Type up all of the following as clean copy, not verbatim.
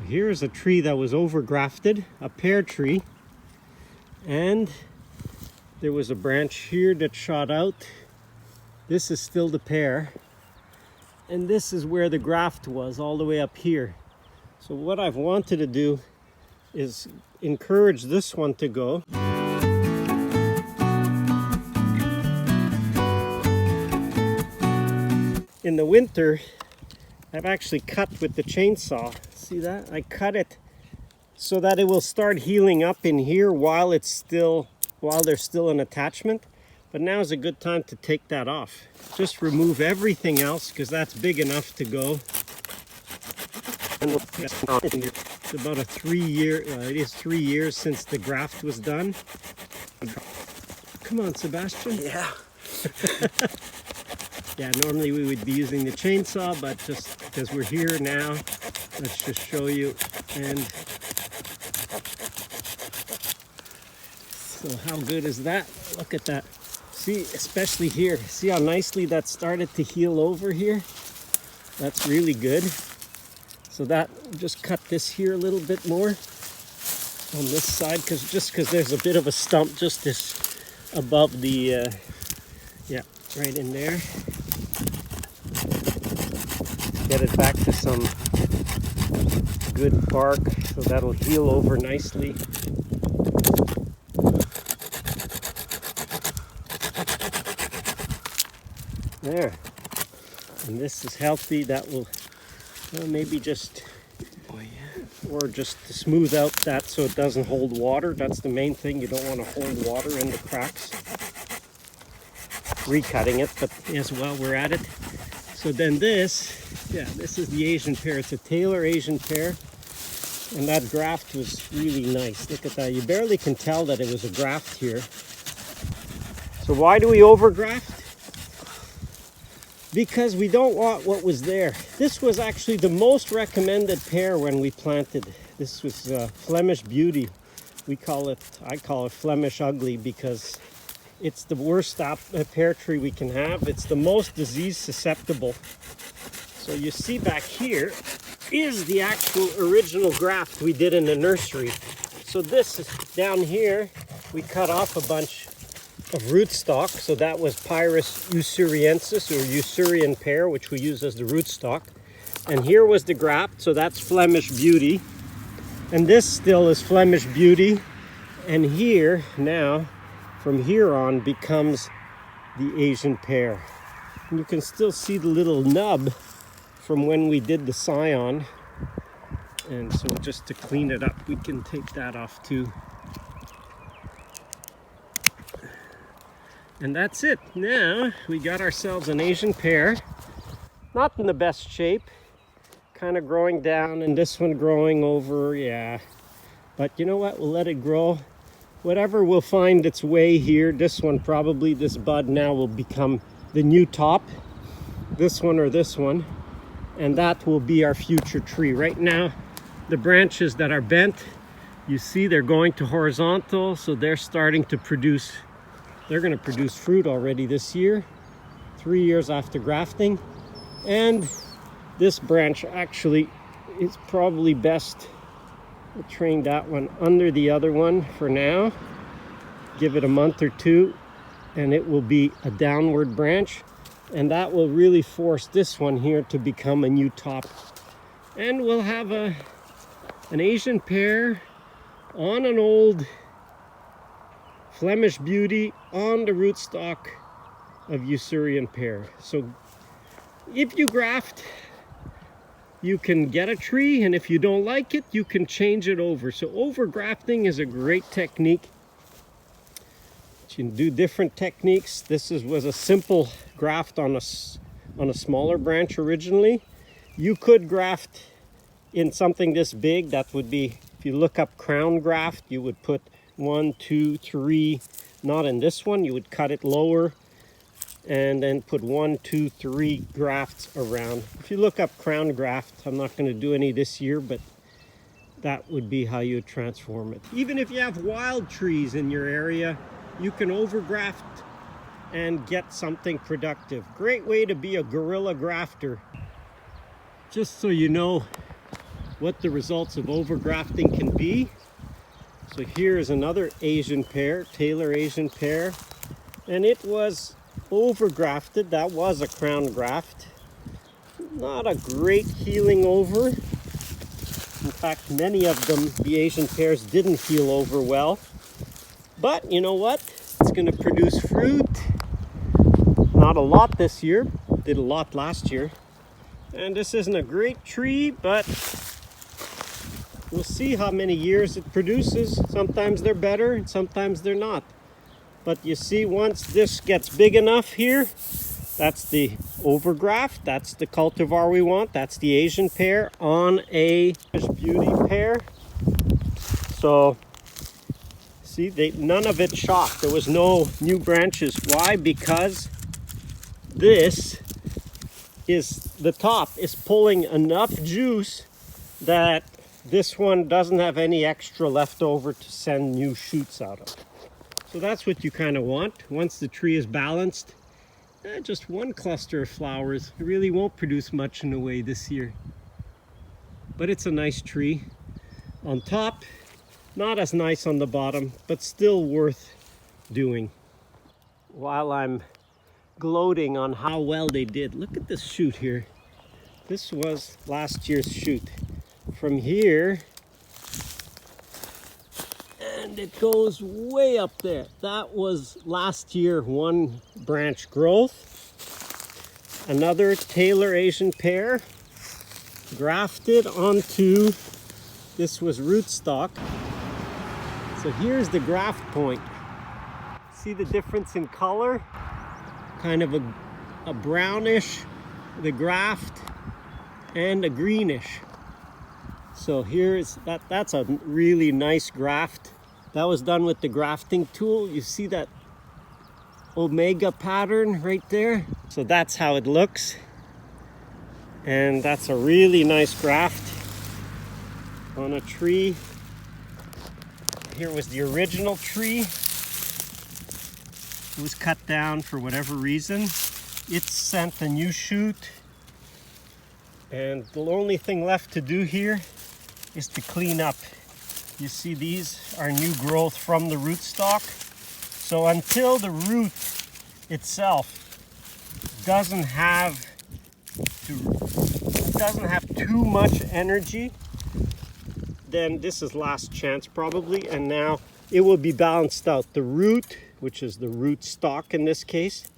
Here's a tree that was overgrafted, a pear tree, and there was a branch here that shot out. This is still the pear, and this is where the graft was, all the way up here. So what I've wanted to do is encourage this one to go. In the winter, I've actually cut with the chainsaw. See that? I cut it so that it will start healing up in here while there's still an attachment. But now is a good time to take that off. Just remove everything else because that's big enough to go. It's about it is 3 years since the graft was done. Come on, Sebastian. Yeah. Yeah, normally we would be using the chainsaw, but just because we're here now, let's just show you. And so how good is that? Look at that. See, especially here. See how nicely that started to heal over here? That's really good. So that, just cut this here a little bit more on this side, because there's a bit of a stump just this above the, yeah, right in there. Get it back to some good bark, so that'll heal over nicely. There. And this is healthy. That will maybe just, or just to smooth out that so it doesn't hold water. That's the main thing. You don't want to hold water in the cracks. Recutting it, but yes, while we're at it. So then this, yeah, this is the Asian pear. It's a Taylor Asian pear. And that graft was really nice. Look at that. You barely can tell that it was a graft here. So why do we overgraft? Because we don't want what was there. This was actually the most recommended pear when we planted. This was Flemish Beauty. I call it Flemish Ugly because it's the worst pear tree we can have. It's the most disease susceptible. So you see back here is the actual original graft we did in the nursery. So this is down here, we cut off a bunch of rootstock. So that was Pyrus usuriensis, or Usurian pear, which we use as the rootstock. And here was the graft, so that's Flemish Beauty. And this still is Flemish Beauty. And here now, from here on, becomes the Asian pear. And you can still see the little nub from when we did the scion. And so just to clean it up, we can take that off too. And that's it. Now we got ourselves an Asian pear. Not in the best shape. Kind of growing down, and this one growing over, yeah. But you know what? We'll let it grow. Whatever will find its way here. This one probably, this bud now will become the new top. This one or this one. And that will be our future tree. Right now, the branches that are bent, you see they're going to horizontal, so they're starting to produce, they're going to produce fruit already this year, 3 years after grafting. And this branch actually is probably best, we'll train that one under the other one for now. Give it a month or two, and it will be a downward branch. And that will really force this one here to become a new top. And we'll have an Asian pear on an old Flemish Beauty on the rootstock of Usurian pear. So if you graft, you can get a tree, and if you don't like it, you can change it over. So overgrafting is a great technique. You can do different techniques. This was a simple graft on a smaller branch originally. You could graft in something this big. That would be, if you look up crown graft, you would put 1, 2, 3, not in this one. You would cut it lower and then put 1, 2, 3 grafts around. If you look up crown graft, I'm not going to do any this year, but that would be how you would transform it. Even if you have wild trees in your area, you can overgraft and get something productive. Great way to be a guerrilla grafter. Just so you know, what the results of overgrafting can be. So here is another Asian pear, Taylor Asian pear, and it was overgrafted. That was a crown graft. Not a great healing over. In fact, many of them, the Asian pears, didn't heal over well. But you know what? It's going to produce fruit. Not a lot this year. Did a lot last year. And this isn't a great tree, but we'll see how many years it produces. Sometimes they're better and sometimes they're not. But you see, once this gets big enough here, that's the overgraft. That's the cultivar we want. That's the Asian pear on a beauty pear. So, see, none of it shocked. There was no new branches. Why? Because this is, the top is pulling enough juice that this one doesn't have any extra left over to send new shoots out of. So that's what you kind of want. Once the tree is balanced, just one cluster of flowers. It really won't produce much in a way this year. But it's a nice tree. On top, not as nice on the bottom, but still worth doing. While I'm gloating on how well they did, look at this shoot here. This was last year's shoot. From here, and it goes way up there. That was last year, one branch growth. Another Taylor Asian pear grafted onto, this was rootstock. So here's the graft point. See the difference in color? Kind of a brownish, the graft, and a greenish. So here's that's a really nice graft. That was done with the grafting tool. You see that omega pattern right there? So that's how it looks. And that's a really nice graft on a tree. Here was the original tree. It was cut down for whatever reason. It sent a new shoot. And the only thing left to do here is to clean up. You see, these are new growth from the rootstock. So until the root itself doesn't have too much energy, then this is last chance probably, and now it will be balanced out. The root, which is the rootstock in this case,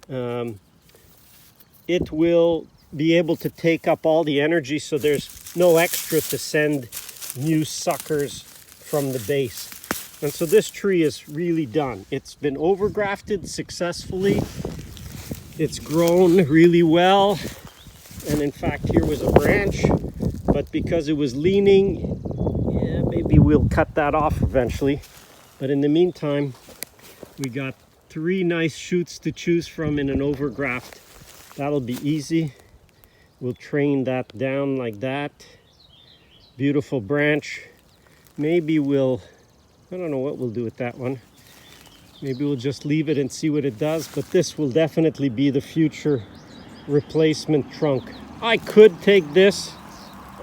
it will be able to take up all the energy, so there's no extra to send new suckers from the base. And so this tree is really done. It's been overgrafted successfully. It's grown really well. And in fact, here was a branch, but because it was leaning, yeah, maybe we'll cut that off eventually. But in the meantime, we got 3 nice shoots to choose from in an overgraft. That'll be easy. We'll train that down like that. Beautiful branch. Maybe I don't know what we'll do with that one. Maybe we'll just leave it and see what it does, but this will definitely be the future replacement trunk. I could take this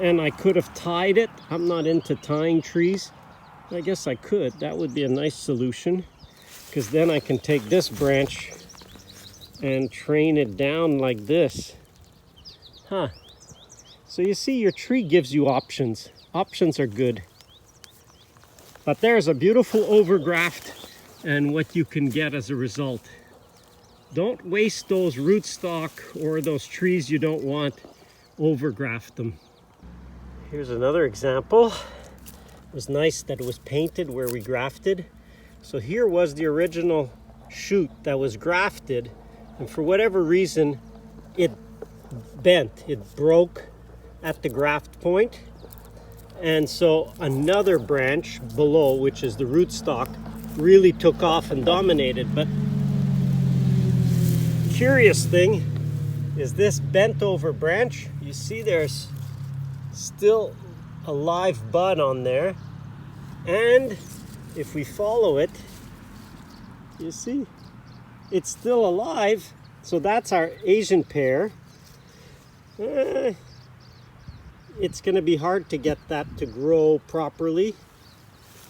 and I could have tied it. I'm not into tying trees. I guess I could. That would be a nice solution, because then I can take this branch and train it down like this. Huh. So you see, your tree gives you options. Options are good. But there's a beautiful overgraft and what you can get as a result. Don't waste those rootstock or those trees you don't want. Overgraft them. Here's another example. It was nice that it was painted where we grafted. So here was the original shoot that was grafted, and for whatever reason it bent, it broke at the graft point. And so another branch below, which is the rootstock, really took off and dominated. But curious thing is this bent over branch, you see there's still a live bud on there. And if we follow it, you see it's still alive. So that's our Asian pear. it's going to be hard to get that to grow properly.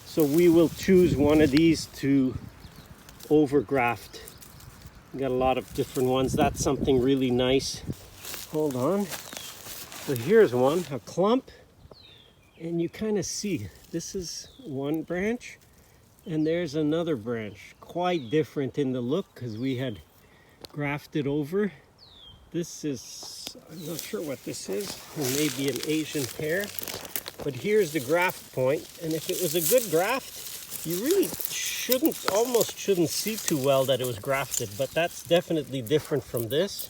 So we will choose one of these to overgraft. We got a lot of different ones. That's something really nice. Hold on. So here's one, a clump. And you kind of see, this is one branch and there's another branch. Quite different in the look because we had grafted over. This is, I'm not sure what this is. It may be an Asian pear. But here's the graft point. And if it was a good graft, you really almost shouldn't see too well that it was grafted. But that's definitely different from this.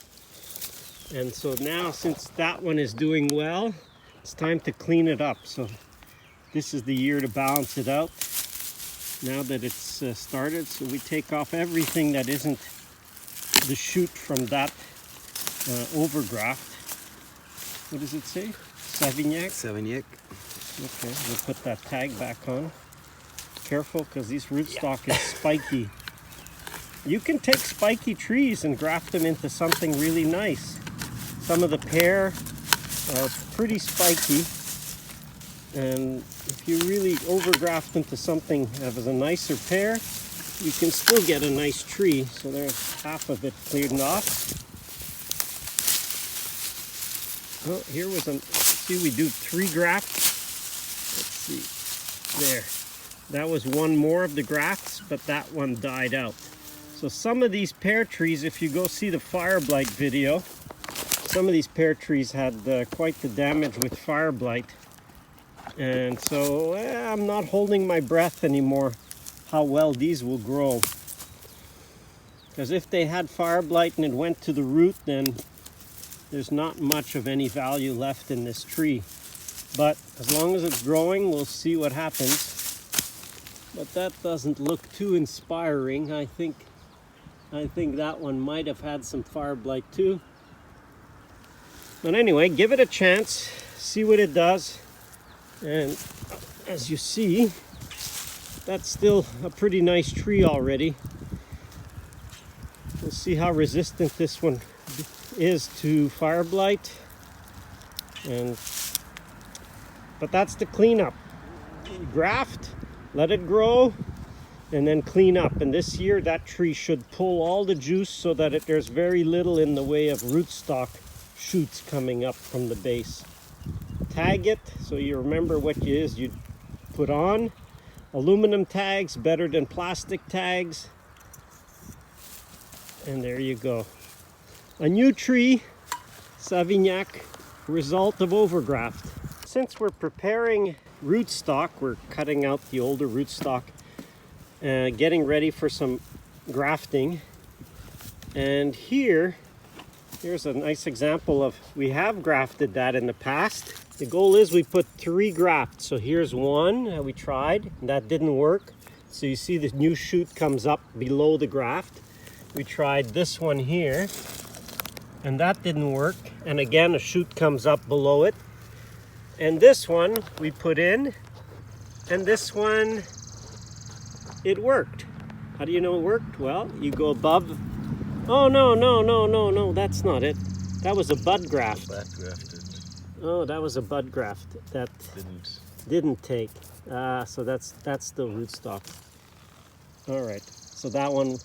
And so now, since that one is doing well, it's time to clean it up. So this is the year to balance it out now that it's started. So we take off everything that isn't the shoot from that overgraft. What does it say? Savignac? Savignac. Okay, we'll put that tag back on. Careful, because these rootstock is spiky. You can take spiky trees and graft them into something really nice. Some of the pear are pretty spiky, and if you really overgraft into something that has a nicer pear, you can still get a nice tree. So there's half of it cleared off. Oh, here was see, we do 3 grafts. Let's see, there. That was one more of the grafts, but that one died out. So some of these pear trees, if you go see the fire blight video, some of these pear trees had quite the damage with fire blight. And so I'm not holding my breath anymore how well these will grow. Because if they had fire blight and it went to the root, then there's not much of any value left in this tree. But as long as it's growing, we'll see what happens. But that doesn't look too inspiring. I think that one might have had some fire blight too. But anyway, give it a chance, see what it does. And as you see, that's still a pretty nice tree already. We'll see how resistant this one is to fire blight. But that's the cleanup. Graft, let it grow, and then clean up. And this year that tree should pull all the juice so that there's very little in the way of rootstock shoots coming up from the base. Tag it so you remember what it is you put on. Aluminum tags, better than plastic tags. And there you go. A new tree, Savignac, result of overgraft. Since we're preparing rootstock, we're cutting out the older rootstock, getting ready for some grafting. And here's a nice example of, we have grafted that in the past. The goal is we put 3 grafts. So here's one that we tried, and that didn't work. So you see the new shoot comes up below the graft. We tried this one here, and that didn't work. And again, a shoot comes up below it. And this one we put in, and this one, it worked. How do you know it worked? Well, you go above. Oh, no, that's not it. That was a bud graft. Bud grafted. Oh, that was a bud graft that didn't take. So that's still rootstock. All right, so that one,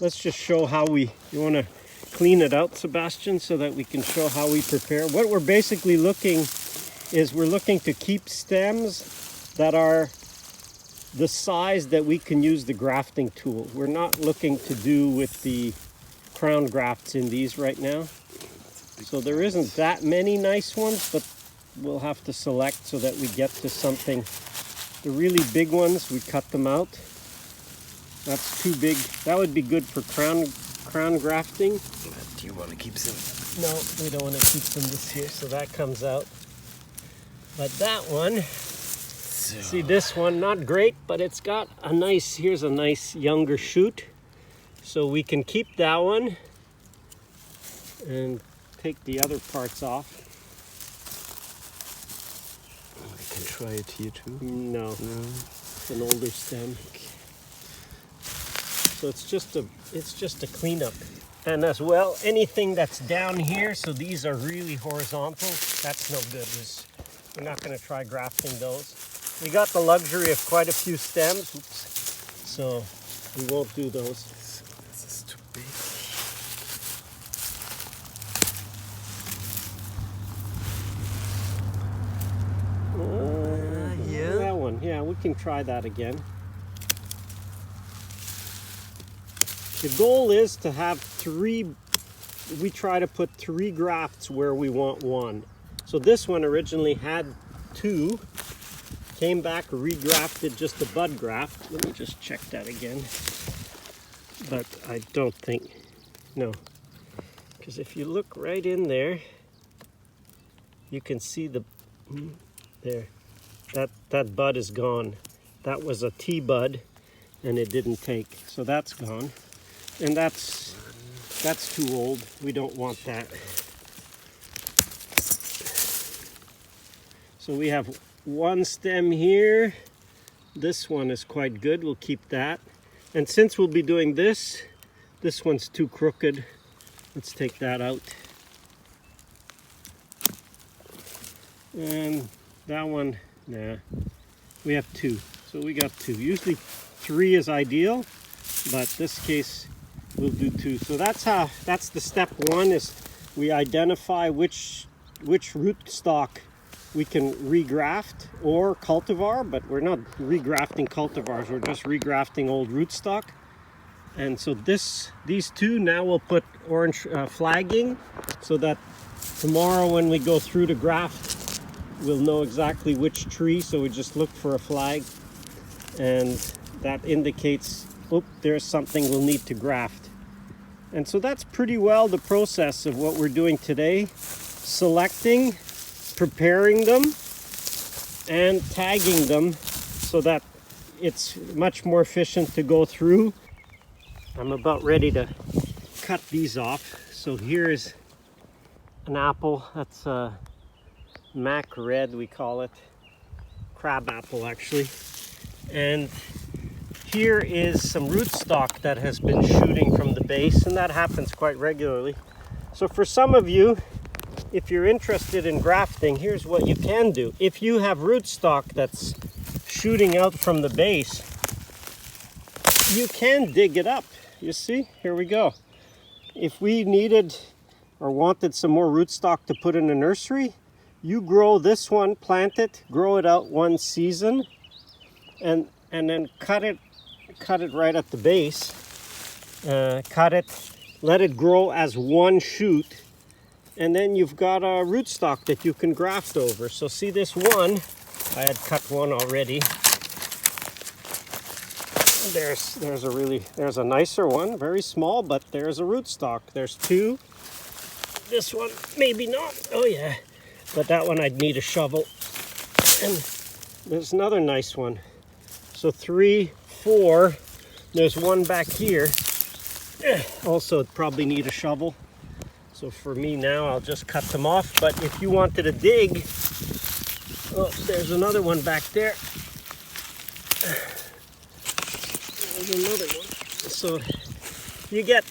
let's just show how you want to clean it out, Sebastian, so that we can show how we prepare. What we're basically looking to keep stems that are the size that we can use the grafting tool. We're not looking to do with the crown grafts in these right now. So there isn't that many nice ones, but we'll have to select so that we get to something. The really big ones, we cut them out. That's too big. That would be good for crown grafting. Do you want to keep some? No, we don't want to keep them this year, so that comes out. But that one, see this one, not great, but it's got a nice, here's a nice younger shoot. So we can keep that one and take the other parts off. I can try it here too. No. It's an older stem. Okay. So it's just a cleanup. And as well, anything that's down here, so these are really horizontal, that's no good. We're not going to try grafting those. We got the luxury of quite a few stems, oops, so we won't do those. This is too big. Yeah. That one, yeah, we can try that again. The goal is to have 3, we try to put 3 grafts where we want 1. So this one originally had 2, came back, regrafted just a bud graft. Let me just check that again. But I don't think, no. Because if you look right in there, you can see the, there, that bud is gone. That was a T bud and it didn't take, so that's gone. And that's too old. We don't want that. So we have 1 stem here. This one is quite good. We'll keep that. And since we'll be doing this one's too crooked. Let's take that out. And that one, nah. We have 2. So we got 2. Usually 3 is ideal, but this case we'll do 2. So that's the step 1, is we identify which rootstock we can regraft or cultivar, but we're not regrafting cultivars, we're just regrafting old rootstock. And so these 2 now we'll put orange flagging, so that tomorrow when we go through the graft, we'll know exactly which tree. So we just look for a flag, and that indicates, oh, there's something we'll need to graft. And so that's pretty well the process of what we're doing today. Selecting, preparing them, and tagging them so that it's much more efficient to go through. I'm about ready to cut these off. So here's an apple. That's a Mac Red, we call it. Crab apple, actually. And here is some rootstock that has been shooting from the base, and that happens quite regularly. So for some of you, if you're interested in grafting, here's what you can do. If you have rootstock that's shooting out from the base, you can dig it up. You see, here we go. If we needed or wanted some more rootstock to put in a nursery, you grow this one, plant it, grow it out 1 season, and then cut it right at the base. Cut it, let it grow as 1 shoot, and then you've got a rootstock that you can graft over. So see this one, I had cut one already. There's a nicer one, very small, but there's a rootstock. There's 2. This one, maybe not. Oh yeah, but that one I'd need a shovel. And there's another nice one. So 3, 4. There's 1 back here. Also probably need a shovel. So for me now, I'll just cut them off. But if you wanted to dig, oh, there's another one back there. There's another one. So you get,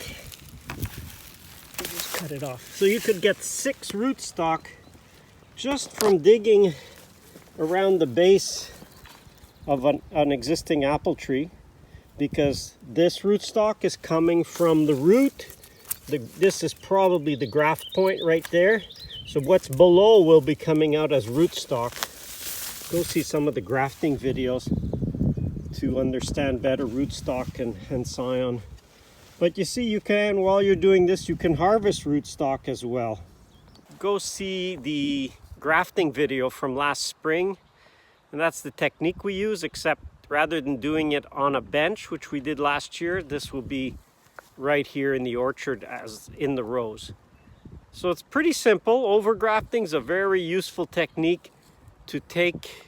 just cut it off. So you could get 6 rootstock just from digging around the base of an existing apple tree, because this rootstock is coming from the root. This is probably the graft point right there. So what's below will be coming out as rootstock. Go see some of the grafting videos to understand better rootstock and scion. But you see, you can, while you're doing this, you can harvest rootstock as well. Go see the grafting video from last spring. And that's the technique we use, except rather than doing it on a bench, which we did last year, this will be right here in the orchard as in the rows. So it's pretty simple. Overgrafting is a very useful technique to take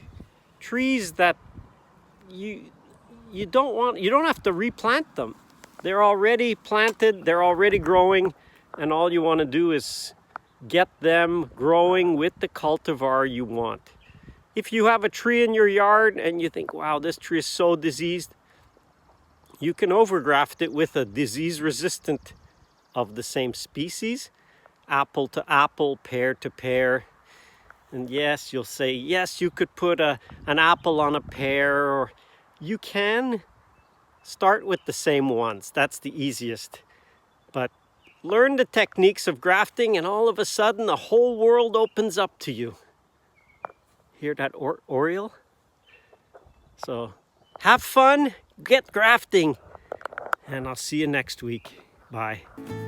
trees that you don't have to replant them. They're already planted, they're already growing, and all you want to do is get them growing with the cultivar you want. If you have a tree in your yard and you think, wow, this tree is so diseased, you can overgraft it with a disease resistant of the same species, apple to apple, pear to pear. And yes, you'll say, yes, you could put an apple on a pear, or you can start with the same ones. That's the easiest. But learn the techniques of grafting and all of a sudden the whole world opens up to you. Hear that oriole? So have fun, get grafting, and I'll see you next week. Bye.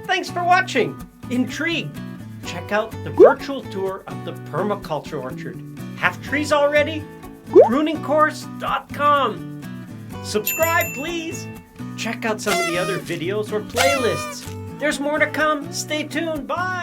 Thanks for watching. Intrigued? Check out the virtual tour of the Permaculture Orchard. Have trees already? Pruningcourse.com. Subscribe, please. Check out some of the other videos or playlists. There's more to come. Stay tuned. Bye.